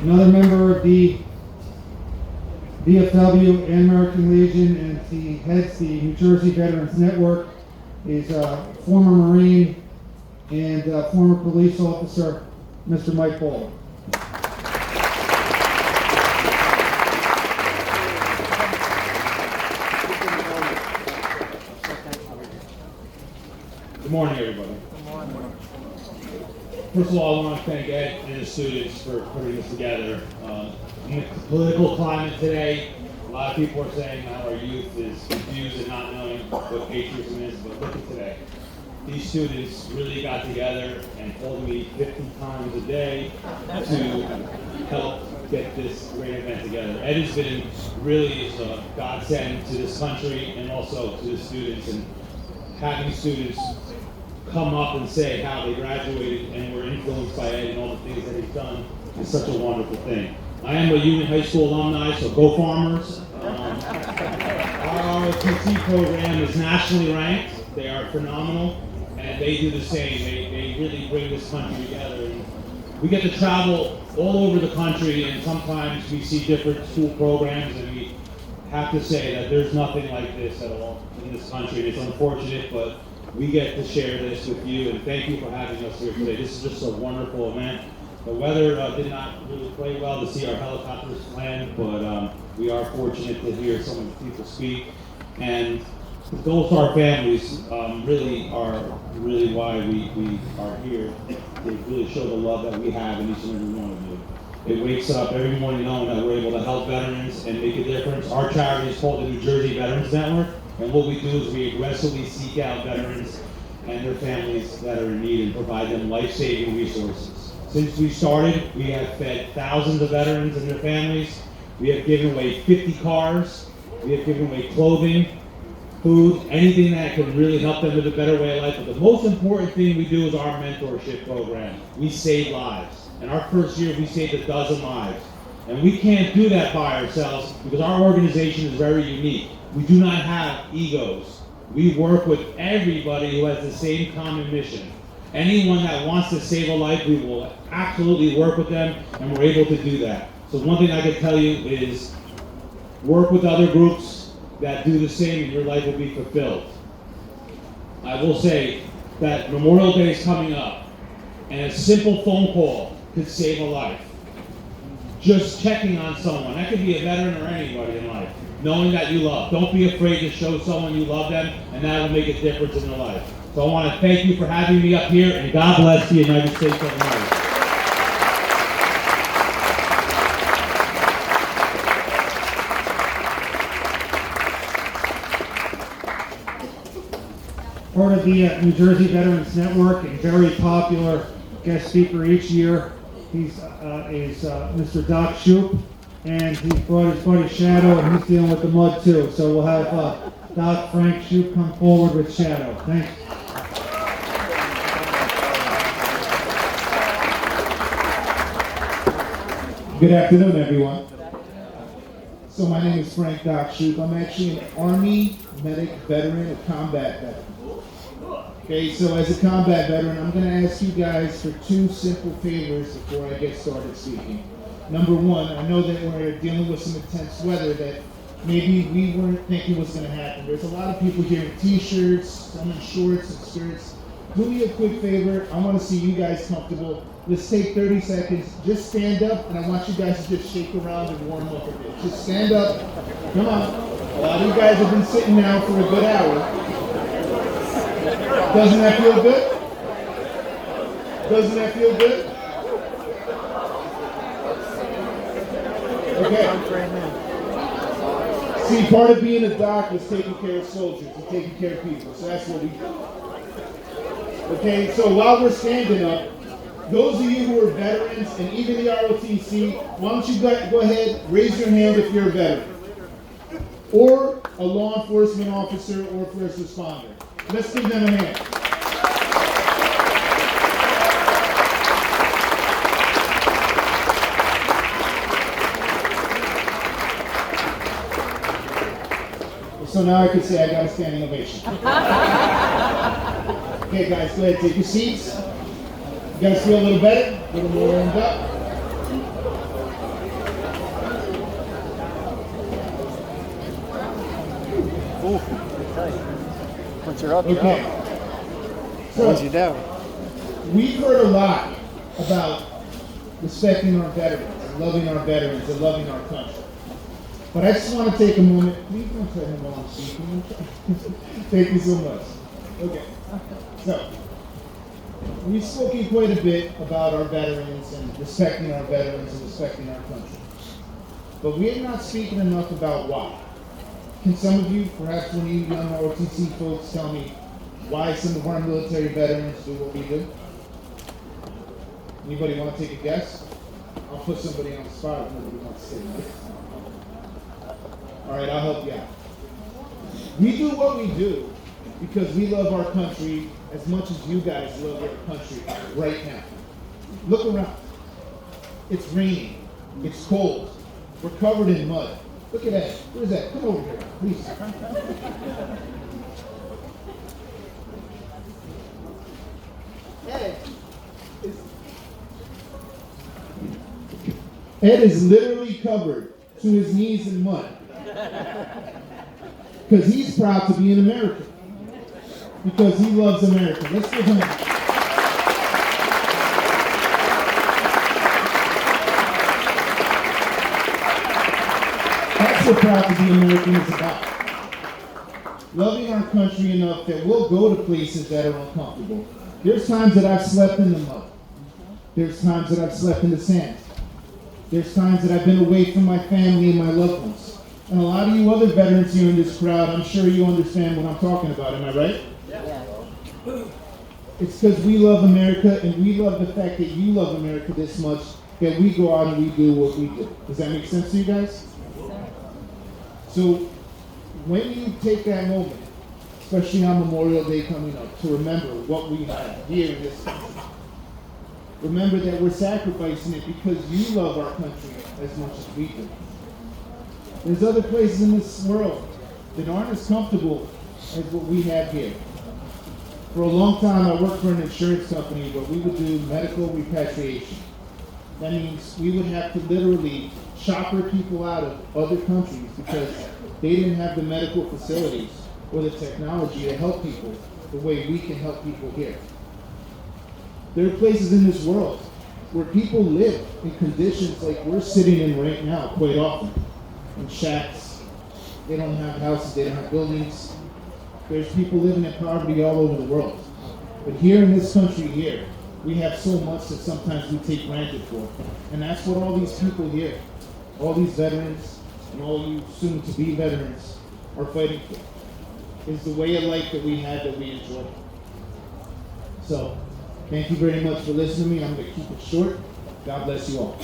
Another member of the VFW and American Legion and the heads the New Jersey Veterans Network is former Marine and former police officer, Mr. Mike Baldwin. Good morning, everybody. Good morning. First of all, I want to thank Ed and the students for putting this together. In the political climate today, a lot of people are saying how our youth is confused and not knowing what patriotism is, but look at today. These students really got together and told me 50 times a day to help get this great event together. Ed has been really a godsend to this country and also to the students, and having students come up and say how they graduated and were influenced by Ed and all the things that he's done is such a wonderful thing. I am a Union High School alumni, so go Farmers. Our ROTC program is nationally ranked. They are phenomenal, and they do the same. They really bring this country together. And we get to travel all over the country, and sometimes we see different school programs, and we have to say that there's nothing like this at all in this country. It's unfortunate, but we get to share this with you, and thank you for having us here today. This is just a wonderful event. The weather did not really play well to see our helicopters land, but we are fortunate to hear some of the people speak. And those are our families really are why we are here. They really show the love that we have in each and every one of you. It wakes up every morning knowing that we're able to help veterans and make a difference. Our charity is called the New Jersey Veterans Network, and what we do is we aggressively seek out veterans and their families that are in need and provide them life-saving resources. Since we started, we have fed thousands of veterans and their families. We have given away 50 cars. We have given away clothing, food, anything that can really help them live a better way of life. But the most important thing we do is our mentorship program. We save lives. In our first year, we saved 12 lives. And we can't do that by ourselves because our organization is very unique. We do not have egos. We work with everybody who has the same common mission. Anyone that wants to save a life, we will absolutely work with them, and we're able to do that. So one thing I can tell you is work with other groups that do the same, and your life will be fulfilled. I will say that Memorial Day is coming up, and a simple phone call could save a life. Just checking on someone. That could be a veteran or anybody in life. Knowing that you love. Don't be afraid to show someone you love them, and that will make a difference in their life. So I want to thank you for having me up here, and God bless the United States of America. Part of the New Jersey Veterans Network and very popular guest speaker each year. He's Mr. Doc Shoup, and he brought his buddy Shadow, and he's dealing with the mud too. So we'll have Doc Frank Shoup come forward with Shadow. Thanks. Good afternoon, everyone. So my name is Frank Doc Shoup. I'm actually an Army medic veteran, a combat veteran. Okay, so as a combat veteran, I'm going to ask you guys for two simple favors before I get started speaking. Number one, I know that we're dealing with some intense weather that maybe we weren't thinking was going to happen. There's a lot of people here in t-shirts, some in shorts and skirts. Do me a quick favor. I want to see you guys comfortable. Let's take 30 seconds. Just stand up, and I want you guys to just shake around and warm up a bit. Just stand up. Come on. A lot of you guys have been sitting now for a good hour. Doesn't that feel good? Doesn't that feel good? Okay. See, part of being a doc is taking care of soldiers and taking care of people. So that's what we do. Okay, so while we're standing up, those of you who are veterans and even the ROTC, why don't you go ahead, raise your hand if you're a veteran. Or a law enforcement officer or first responder. Let's give them a hand. So now I can say I got a standing ovation. Okay, guys, go ahead, take your seats. You guys feel a little better? A little more warmed up? Ooh, okay. Once you're up, you're Okay. up. So, Once you're down. we've heard a lot about respecting our veterans, and loving our veterans, and loving our country. But I just want to take a moment. Please don't tell him while I'm speaking. Thank you so much. Okay. So, we've spoken quite a bit about our veterans and respecting our veterans and respecting our country. But we are not speaking enough about why. Can some of you, perhaps one of you young ROTC folks, tell me why some of our military veterans do what we do? Anybody want to take a guess? I'll put somebody on the spot if nobody wants to say no. All right, I'll help you out. We do what we do because we love our country as much as you guys love your country right now. Look around. It's raining. It's cold. We're covered in mud. Look at that. Where's that? Come over here, please. Ed is literally covered to his knees in mud. Because he's proud to be an American. Because he loves America. Let's give him. That's what proud to be American is about. Loving our country enough that we'll go to places that are uncomfortable. There's times that I've slept in the mud. There's times that I've slept in the sand. There's times that I've been away from my family and my loved ones. And a lot of you other veterans here in this crowd, I'm sure you understand what I'm talking about. Am I right? Yeah. It's because we love America and we love the fact that you love America this much that we go out and we do what we do. Does that make sense to you guys? So when you take that moment, especially on Memorial Day coming up, to remember what we have here in this country, remember that we're sacrificing it because you love our country as much as we do. There's other places in this world that aren't as comfortable as what we have here. For a long time, I worked for an insurance company where we would do medical repatriation. That means we would have to literally chopper people out of other countries because they didn't have the medical facilities or the technology to help people the way we can help people here. There are places in this world where people live in conditions like we're sitting in right now quite often, in shacks. They don't have houses, they don't have buildings. There's people living in poverty all over the world. But here in this country here, we have so much that sometimes we take granted for. And that's what all these people here, all these veterans, and all you soon-to-be veterans are fighting for, is the way of life that we have that we enjoy. So, thank you very much for listening to me. I'm going to keep it short. God bless you all.